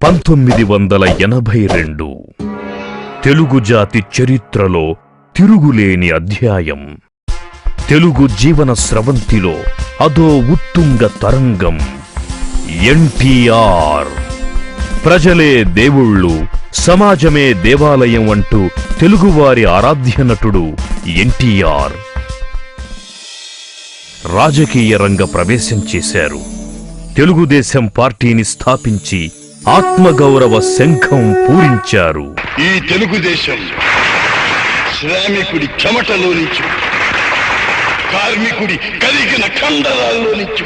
1982 తెలుగు జాతి చరిత్రలో తిరుగులేని అధ్యాయం. తెలుగు జీవన స్రవంతిలో అదో ఉత్తుంగ తరంగం. ఎన్టీఆర్. ప్రజలే దేవుళ్ళు, సమాజమే దేవాలయం అంటూ తెలుగువారి ఆరాధ్య నటుడు ఎన్టీఆర్ రాజకీయ రంగ ప్రవేశం చేశారు. తెలుగుదేశం పార్టీని స్థాపించి ఆత్మగౌరవ శంఖం పూరించారు. ఈ తెలుగుదేశం శ్రామికుడి చెమటలో నుంచి, కార్మికుడి కరిగిన కండరాల్లో నుంచి,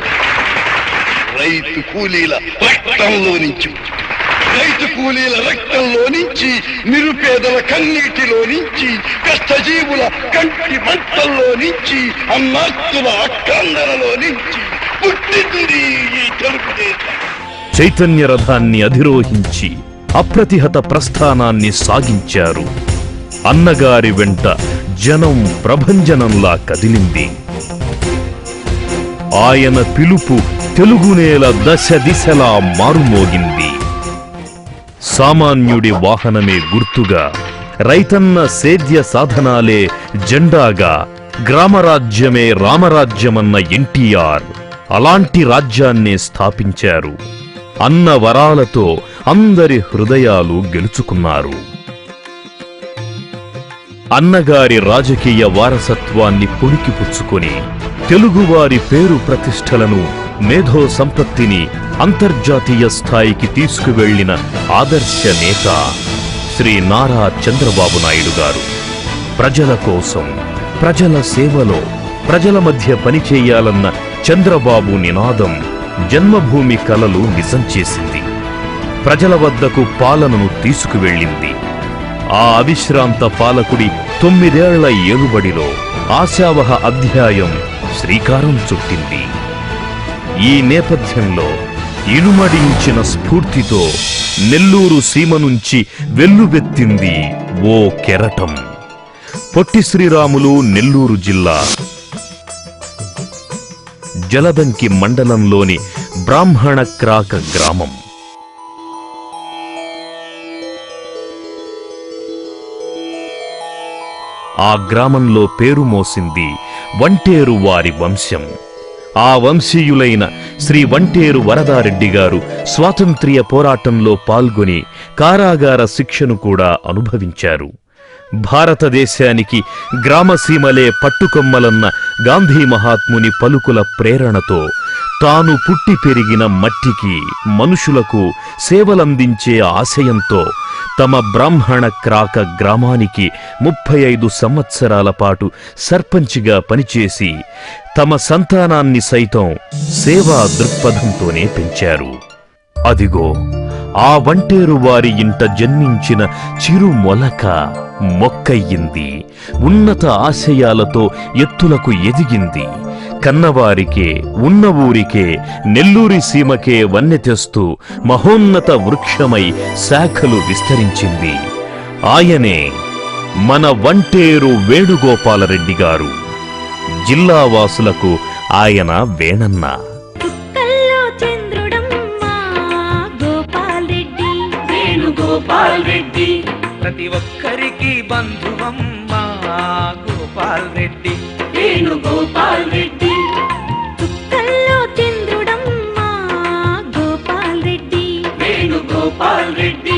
రైతు కూలీల రక్తంలో నుంచి, నిరుపేదల కన్నీటిలో నుంచి, కష్టజీవుల కంటి మంటల్లో నుంచి, అన్నార్తుల అక్కందరలో నుంచి పుట్టింది ఈ తెలుగుదేశం. చైతన్య రథాన్ని అధిరోహించి అప్రతిహత ప్రస్థానాన్ని సాగించారు. అన్నగారి వెంట జనం ప్రభంజనంలా కదిలింది. ఆయన పిలుపు తెలుగునేల దశ దిశలా మారుమోగింది. సామాన్యుడి వాహనమే గుర్తుగా, రైతన్న సేద్య సాధనాలే జెండాగా, గ్రామరాజ్యమే రామరాజ్యమన్న ఎన్టీఆర్ అలాంటి రాజ్యాన్నే స్థాపించారు. అన్న వరాలతో అందరి హృదయాలు గెలుచుకున్నారు. అన్నగారి రాజకీయ వారసత్వాన్ని పుణికిపుచ్చుకొని తెలుగువారి పేరు ప్రతిష్టలను, మేధో సంపత్తిని అంతర్జాతీయ స్థాయికి తీసుకువెళ్లిన ఆదర్శ నేత శ్రీ నారా చంద్రబాబు నాయుడు గారు. ప్రజల కోసం, ప్రజల సేవలో, ప్రజల మధ్య పనిచేయాలన్న చంద్రబాబు నినాదం జన్మభూమి కలలు నిజం చేసింది. ప్రజల వద్దకు పాలనను తీసుకువెళ్ళింది. ఆ అవిశ్రాంత పాలకుడి 9 ఏళ్ల ఏలుబడిలో ఆశావహ అధ్యాయం శ్రీకారం చుట్టింది. ఈ నేపథ్యంలో ఇనుమడించిన స్ఫూర్తితో నెల్లూరు సీమ నుంచి వెల్లువెత్తింది ఓ కెరటం. పొట్టి శ్రీరాములు నెల్లూరు జిల్లా జలదంకి మండలంలోని బ్రాహ్మణ క్రాక గ్రామం. ఆ గ్రామంలో పేరు మోసింది వంటేరు వారి వంశం. ఆ వంశీయులైన శ్రీ వంటేరు వరదారెడ్డి గారు స్వాతంత్ర్య పోరాటంలో పాల్గొని కారాగార శిక్షను కూడా అనుభవించారు. భారతదేశానికి గ్రామసీమలే పట్టుకొమ్మలన్న గాంధీ మహాత్ముని పలుకుల ప్రేరణతో తాను పుట్టి పెరిగిన మట్టికి, మనుషులకు సేవలందించే ఆశయంతో తమ బ్రాహ్మణ క్రాక గ్రామానికి 35 సంవత్సరాల పాటు సర్పంచిగా పనిచేసి తమ సంతానాన్ని సైతం సేవా దృక్పథంతోనే పెంచారు. అదిగో ఆ వంటేరు వారి ఇంట జన్మించిన చిరు మొలక మొక్కయ్యింది. ఉన్నత ఆశయాలతో ఎత్తులకు ఎదిగింది. కన్నవారికే, ఉన్న ఊరికే, నెల్లూరి సీమకే వన్నె తెస్తూ మహోన్నత వృక్షమై శాఖలు విస్తరించింది. ఆయనే మన వంటేరు వేణుగోపాలరెడ్డి గారు. జిల్లావాసులకు ఆయన వేణన్న. గోపాల్ రెడ్డి ప్రతి ఒక్కరికి బంధువమ్మా గోపాల్ రెడ్డి. వేణుగోపాల్ రెడ్డి చుక్కల్లో చంద్రుడమ్మా గోపాల్ రెడ్డి. వేణుగోపాల్ రెడ్డి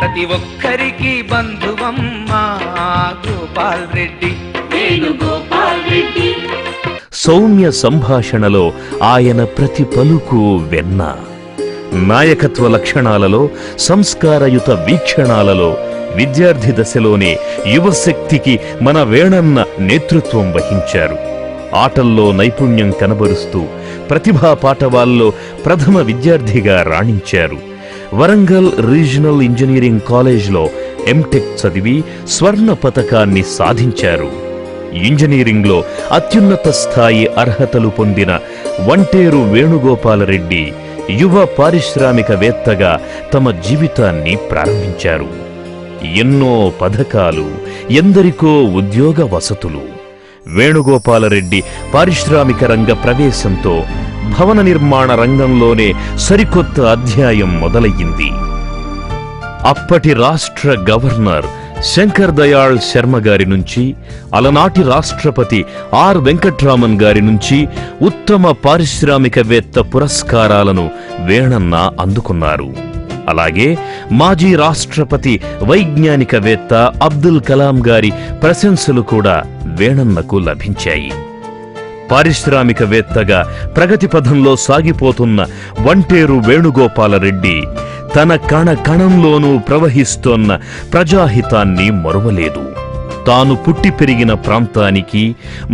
ప్రతి ఒక్కరికి బంధువమ్మా గోపాల్ రెడ్డి. వేణుగోపాల్ రెడ్డి. సౌమ్య సంభాషణలో ఆయన ప్రతి పలుకు వెన్న. నాయకత్వ లక్షణాలలో, సంస్కారయుత వీక్షణాలలో విద్యార్థి దశలోనే యువశక్తికి మన వేణన్న నేతృత్వం వహించారు. ఆటల్లో నైపుణ్యం కనబరుస్తూ ప్రతిభా పాఠవాల్లో ప్రథమ విద్యార్థిగా రాణించారు. వరంగల్ రీజనల్ ఇంజనీరింగ్ కాలేజ్లో ఎంటెక్ చదివి స్వర్ణ పతకాన్ని సాధించారు. ఇంజనీరింగ్లో అత్యున్నత స్థాయి అర్హతలు పొందిన వంటేరు వేణుగోపాలరెడ్డి యువ పారిశ్రామికవేత్తగా తమ జీవితాన్ని ప్రారంభించారు. ఎన్నో పథకాలు, ఎందరికో ఉద్యోగ వసతులు. వేణుగోపాలరెడ్డి పారిశ్రామిక రంగ ప్రవేశంతో భవన నిర్మాణ రంగంలోనే సరికొత్త అధ్యాయం మొదలయ్యింది. అప్పటి రాష్ట్ర గవర్నర్ శంకర్ దయాళ్ శర్మ గారి నుంచి, అలనాటి రాష్ట్రపతి ఆర్ వెంకట్రామన్ గారి నుంచి ఉత్తమ పారిశ్రామికవేత్త పురస్కారాలను వేణన్న అందుకున్నారు. అలాగే మాజీ రాష్ట్రపతి వైజ్ఞానికవేత్త అబ్దుల్ కలాం గారి ప్రశంసలు కూడా వేణన్నకు లభించాయి. పారిశ్రామికవేత్తగా ప్రగతి పథంలో సాగిపోతున్న వంటేరు వేణుగోపాలరెడ్డి తన కణ కణంలోనూ ప్రవహిస్తోన్న ప్రజాహితాన్ని మరువలేదు. తాను పుట్టి పెరిగిన ప్రాంతానికి,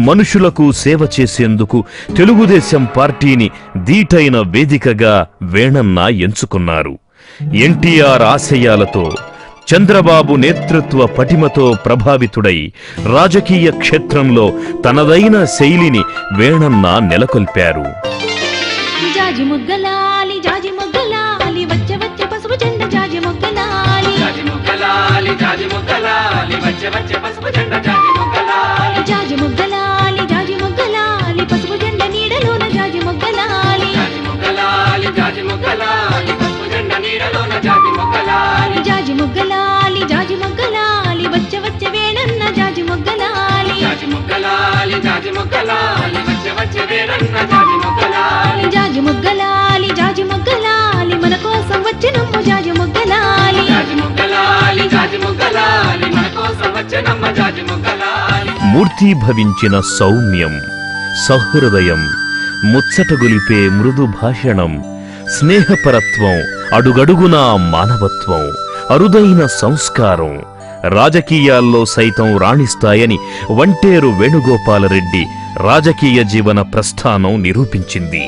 మనుషులకు సేవ చేసేందుకు తెలుగుదేశం పార్టీని దీటైన వేదికగా వేణన్న ఎంచుకున్నారు. ఎన్టీఆర్ ఆశయాలతో, చంద్రబాబు నేతృత్వ పటిమతో ప్రభావితుడై రాజకీయ క్షేత్రంలో తనదైన శైలిని వేణన్న నెలకొల్పారు. జాజి మొగ్గలాలి జాజి మొగ్గలాలి వచ్చే వచ్చే పసుపు జెండ జాజి మొగ్గలాలి జాజి మొగ్గలాలి జాజి మొగ్గలాలి వచ్చే వచ్చే పసుపు జెండ జాజి మొగ్గలాలి జాజి మొగ్గలాలి జాజి మొగ్గలాలి పసుపు జెండ నీడలోన జాజి మొగ్గలాలి జాజి మొగ్గలాలి జాజి మొగ్గలాలి పసుపు జెండ నీడలోన జాజి మొగ్గలాలి జాజి మొగ్గలాలి జాజి మొగ్గలాలి వచ్చే వచ్చే వేణన్న జాజి మొగ్గలాలి జాజి మొగ్గలాలి జాజి మొగ్గలాలి వచ్చే వచ్చే వేరన్న జాజి మొగ్గలాలి జాజి మొగ్గలాలి జాజి మొగ్గలాలి మన కోసం వచ్చినమ్మ జాజి మొగ్గలాలి జాజి మొగ్గలాలి జాజి మొగ్గలాలి మన కోసం వచ్చెనమ్మ జాజి మొగ్గలాలి మూర్తీభవించిన సౌమ్యం, సహృదయం, ముచ్చటగొలిపే మృదు భాషణం, స్నేహపరత్వం, అడుగడుగునా మానవత్వం, అరుదైన సంస్కారం రాజకీయాల్లో సైతం రాణిస్తాయని వంటేరు వేణుగోపాలరెడ్డి రాజకీయ జీవన ప్రస్థానం నిరూపించింది.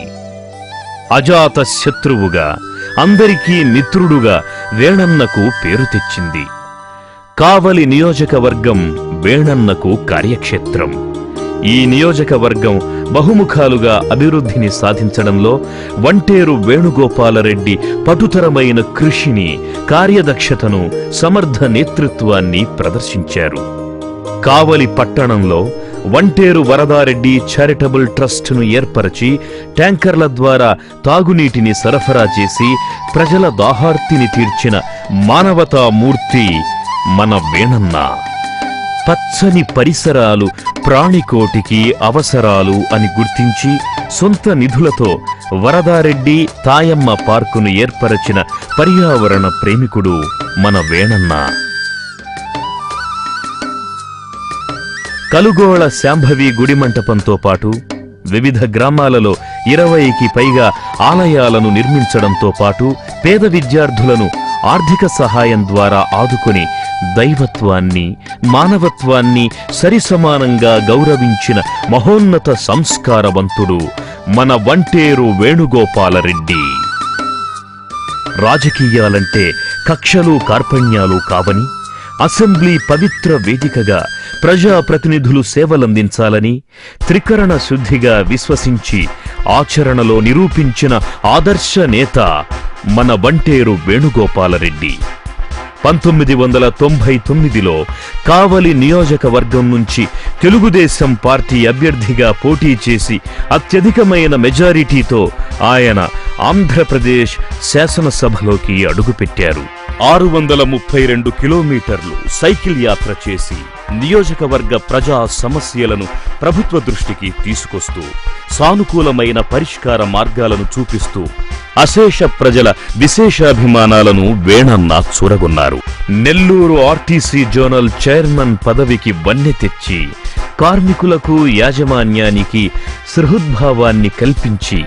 అజాత శత్రువుగా, అందరికీ మిత్రుడుగా వేణన్నకు పేరు తెచ్చింది. కావలి నియోజకవర్గం వేణన్నకు కార్యక్షేత్రం. ఈ నియోజకవర్గం బహుముఖాలుగా అభివృద్ధిని సాధించడంలో వంటేరు వేణుగోపాలరెడ్డి పటుతరమైన కృషిని, కార్యదక్షతను, సమర్థ నేతృత్వాన్ని ప్రదర్శించారు. కావలి పట్టణంలో వంటేరు వరదారెడ్డి చారిటబుల్ ట్రస్టును ఏర్పరచి ట్యాంకర్ల ద్వారా తాగునీటిని సరఫరా చేసి ప్రజల దాహార్తిని తీర్చిన మానవతామూర్తి మన వేణన్న. పచ్చని పరిసరాలు ప్రాణికోటికి అవసరాలు అని గుర్తించి సొంత నిధులతో వరదారెడ్డి తాయమ్మ పార్కును ఏర్పరచిన పర్యావరణ ప్రేమికుడు మన వేణన్న. కలుగోళ శాంభవి గుడి మంటపంతో పాటు వివిధ గ్రామాలలో 20కి పైగా ఆలయాలను నిర్మించడంతో పాటు పేద విద్యార్థులను ఆర్థిక సహాయం ద్వారా ఆదుకొని దైవత్వాన్ని, మానవత్వాన్ని సరిసమానంగా గౌరవించిన మహోన్నత సంస్కారవంతుడు మన వంటేరు వేణుగోపాలరెడ్డి. రాజకీయాలంటే కక్షలు కార్పణ్యాలు కావని, అసెంబ్లీ పవిత్ర వేదికగా ప్రజాప్రతినిధులు సేవలందించాలని త్రికరణ శుద్ధిగా విశ్వసించి ఆచరణలో నిరూపించిన ఆదర్శ నేత మన వంటేరు వేణుగోపాలరెడ్డి. 1999లో కావలి నియోజకవర్గం నుంచి తెలుగుదేశం పార్టీ అభ్యర్థిగా పోటీ చేసి అత్యధికమైన మెజారిటీతో ఆయన ఆంధ్రప్రదేశ్ శాసనసభలోకి అడుగుపెట్టారు. 632 కిలోమీటర్లు సైకిల్ యాత్ర చేసి నియోజకవర్గ ప్రజా సమస్యలను ప్రభుత్వ దృష్టికి తీసుకొస్తూ సానుకూలమైన పరిష్కార మార్గాలను చూపిస్తూ అశేష ప్రజల విశేషాభిమానాలను వేణన్న చూరగొన్నారు. నెల్లూరు ఆర్టీసీ జోనల్ చైర్మన్ పదవికి వన్నె తెచ్చి కార్మికులకు, యాజమాన్యానికి సృహద్భావాన్ని కల్పించి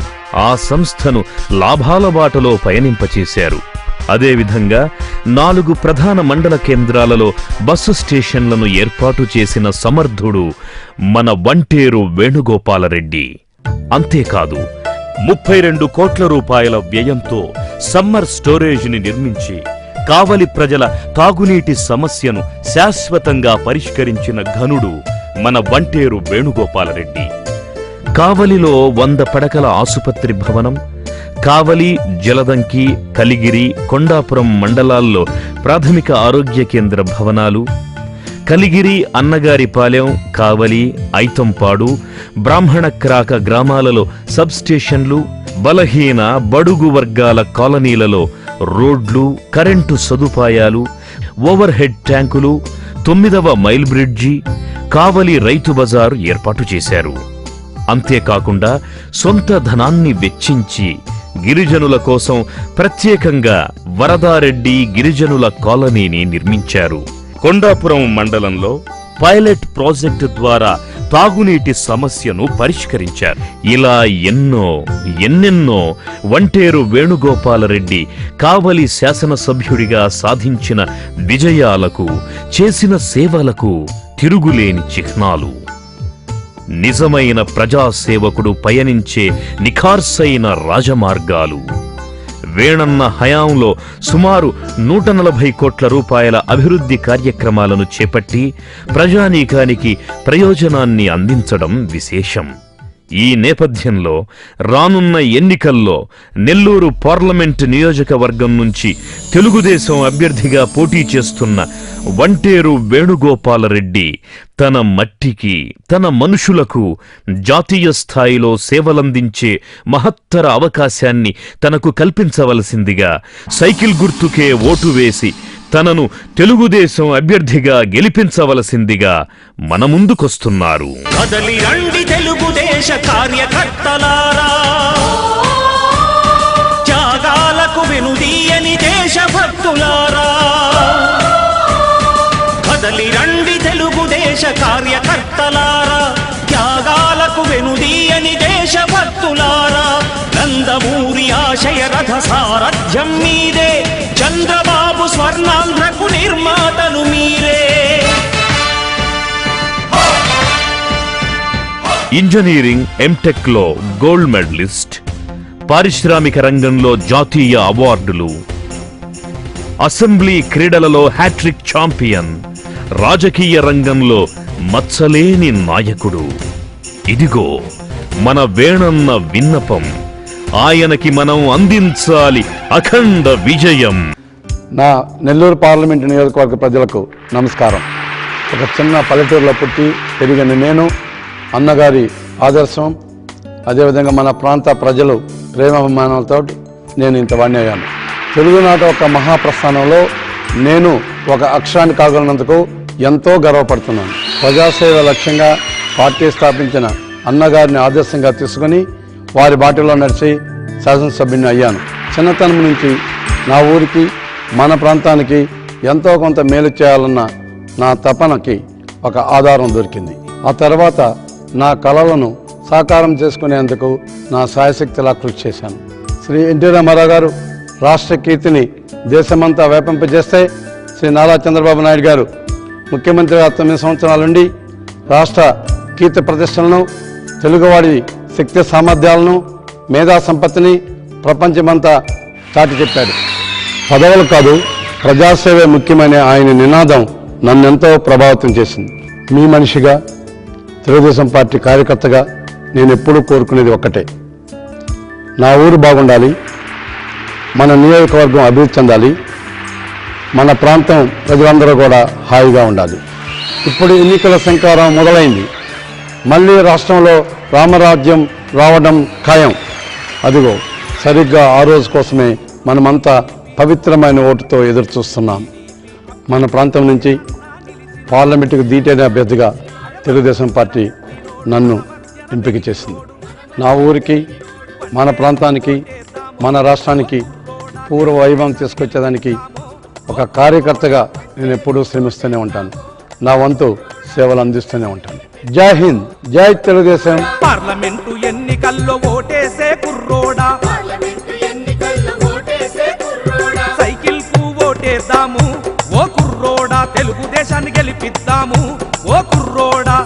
ఆ సంస్థను లాభాల బాటలో పయనింపచేశారు. అదేవిధంగా 4 ప్రధాన మండల కేంద్రాలలో బస్సు స్టేషన్లను ఏర్పాటు చేసిన సమర్థుడు మన వంటేరు వేణుగోపాలరెడ్డి. అంతేకాదు 32 కోట్ల రూపాయల వ్యయంతో సమ్మర్ స్టోరేజ్ని నిర్మించి కావలి ప్రజల తాగునీటి సమస్యను శాశ్వతంగా పరిష్కరించిన ఘనుడు మన వంటేరు వేణుగోపాలరెడ్డి. కావలిలో 100 పడకల ఆసుపత్రి భవనం, కావలి, జలదంకి, కలిగిరి, కొండాపురం మండలాల్లో ప్రాథమిక ఆరోగ్య కేంద్ర భవనాలు, కలిగిరి, అన్నగారిపాలెం, కావలి, ఐతంపాడు, బ్రాహ్మణక్రాక గ్రామాలలో సబ్స్టేషన్లు, బలహీన బడుగు వర్గాల కాలనీలలో రోడ్లు, కరెంటు సదుపాయాలు, ఓవర్ హెడ్ ట్యాంకులు, 9వ మైల్ బ్రిడ్జి, కావలి రైతు బజారు ఏర్పాటు చేశారు. అంతేకాకుండా సొంత ధనాన్ని వెచ్చించి గిరిజనుల కోసం ప్రత్యేకంగా వరదారెడ్డి గిరిజనుల కాలనీని నిర్మించారు. కొండాపురం మండలంలో పైలట్ ప్రాజెక్టు ద్వారా తాగునీటి సమస్యను పరిష్కరించారు. ఇలా ఎన్నెన్నో వంటేరు వేణుగోపాలరెడ్డి కావలి శాసనసభ్యుడిగా సాధించిన విజయాలకు, చేసిన సేవలకు తిరుగులేని చిహ్నాలు. నిజమైన ప్రజాసేవకుడు పయనించే నిఖార్సైన రాజమార్గాలు. వేణన్న హయాంలో సుమారు 140 కోట్ల రూపాయల అభివృద్ధి కార్యక్రమాలను చేపట్టి ప్రజానీకానికి ప్రయోజనాన్ని అందించడం విశేషం. ఈ నేపథ్యంలో రానున్న ఎన్నికల్లో నెల్లూరు పార్లమెంట్ నియోజకవర్గం నుంచి తెలుగుదేశం అభ్యర్థిగా పోటీ చేస్తున్న వంటేరు వేణుగోపాలరెడ్డి తన మట్టికి, తన మనుషులకు జాతీయ స్థాయిలో సేవలందించే మహత్తర అవకాశాన్ని తనకు కల్పించవలసిందిగా సైకిల్ గుర్తుకే ఓటు వేసి తనను తెలుగుదేశం అభ్యర్థిగా గెలిపించవలసిందిగా మన ముందుకొస్తున్నారు. కదలి రండి తెలుగుదేశ కార్యకర్తలారా, త్యాగాలకు వెనుదీయని దేశభక్తులారా. కదలి రండి తెలుగుదేశ కార్యకర్తలారా, త్యాగాలకు వెనుదీయని దేశభక్తులారా. నందమూరి ఆశయ రథ సారథ్యం మీదే, చంద్రబాబు స్వర్ణాంధ్రకు నిర్మాతలు మీరే. ఇంజనీరింగ్, ఎంటెక్ లో గోల్డ్ మెడలిస్ట్, పారిశ్రామిక రంగంలో జాతీయ అవార్డులు, అసెంబ్లీ క్రీడలలో హ్యాట్రిక్ ఛాంపియన్, రాజకీయ రంగంలో మచ్చలేని నాయకుడు. ఇదిగో మన వేణన్న విన్నపం. ఆయనకి మనం అందించాలి అఖండ విజయం. నా నెల్లూరు పార్లమెంటు నియోజకవర్గ ప్రజలకు నమస్కారం. ఒక చిన్న పల్లెటూరులో పుట్టి పెరిగిన నేను అన్నగారి ఆదర్శం, అదేవిధంగా మన ప్రాంత ప్రజలు ప్రేమాభిమానాలతో నేను ఇంతవాణ్ణి అయ్యాను. తెలుగునాట ఒక మహాప్రస్థానంలో నేను ఒక అక్షరాన్ని కాగలిగినందుకు ఎంతో గర్వపడుతున్నాను. ప్రజాసేవ లక్ష్యంగా పార్టీ స్థాపించిన అన్నగారిని ఆదర్శంగా తీసుకుని వారి బాటలో నడిచి శాసనసభ్యుని అయ్యాను. చిన్నతనం నుంచి నా ఊరికి, మన ప్రాంతానికి ఎంతో కొంత మేలు చేయాలన్న నా తపనకి ఒక ఆధారం దొరికింది. ఆ తర్వాత నా కళలను సాకారం చేసుకునేందుకు నా శాయశక్తిలా కృషి చేశాను. శ్రీ ఎన్టీ రామారావు గారు రాష్ట్ర కీర్తిని దేశమంతా వ్యాపింపజేస్తే, శ్రీ నారా చంద్రబాబు నాయుడు గారు ముఖ్యమంత్రిగా 9 సంవత్సరాల నుండి రాష్ట్ర కీర్తి ప్రతిష్టలను, తెలుగువాడి శక్తి సామర్థ్యాలను, మేధా సంపత్తిని ప్రపంచమంతా చాటి చెప్పాడు. పదవులు కాదు, ప్రజాసేవే ముఖ్యమనే ఆయన నినాదం నన్నెంతో ప్రభావితం చేసింది. మీ మనిషిగా, తెలుగుదేశం పార్టీ కార్యకర్తగా నేను ఎప్పుడూ కోరుకునేది ఒక్కటే, నా ఊరు బాగుండాలి, మన నియోజకవర్గం అభివృద్ధి చెందాలి, మన ప్రాంతం ప్రజలందరూ కూడా హాయిగా ఉండాలి. ఇప్పుడు ఎన్నికల శంకారం మొదలైంది. మళ్ళీ రాష్ట్రంలో రామరాజ్యం రావడం ఖాయం. అదిగో సరిగ్గా ఆ రోజు కోసమే మనమంతా పవిత్రమైన ఓటుతో ఎదురు చూస్తున్నాం. మన ప్రాంతం నుంచి పార్లమెంటుకు దీటైన అభ్యర్థిగా తెలుగుదేశం పార్టీ నన్ను ఎంపిక చేసింది. నా ఊరికి, మన ప్రాంతానికి, మన రాష్ట్రానికి పూర్వ వైభవం తీసుకొచ్చేదానికి ఒక కార్యకర్తగా నేను ఎప్పుడూ శ్రమిస్తూనే ఉంటాను. నా వంతు సేవలు అందిస్తూనే ఉంటాను. జై హింద్, జై తెలుగుదేశం. పార్లమెంటు ఎన్నికల్లో ఓటేసే కుర్రోడా, సైకిల్ కు ఓటేద్దాము ఓ కుర్రోడా, తెలుగుదేశాన్ని గెలిపిద్దాము ఓ కుర్రోడా.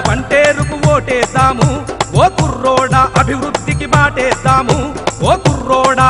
వంటేరుకు ఓటేద్దాము ఓ కుర్రోడా, అభివృద్ధికి బాటేద్దాము ఓ కుర్రోడా.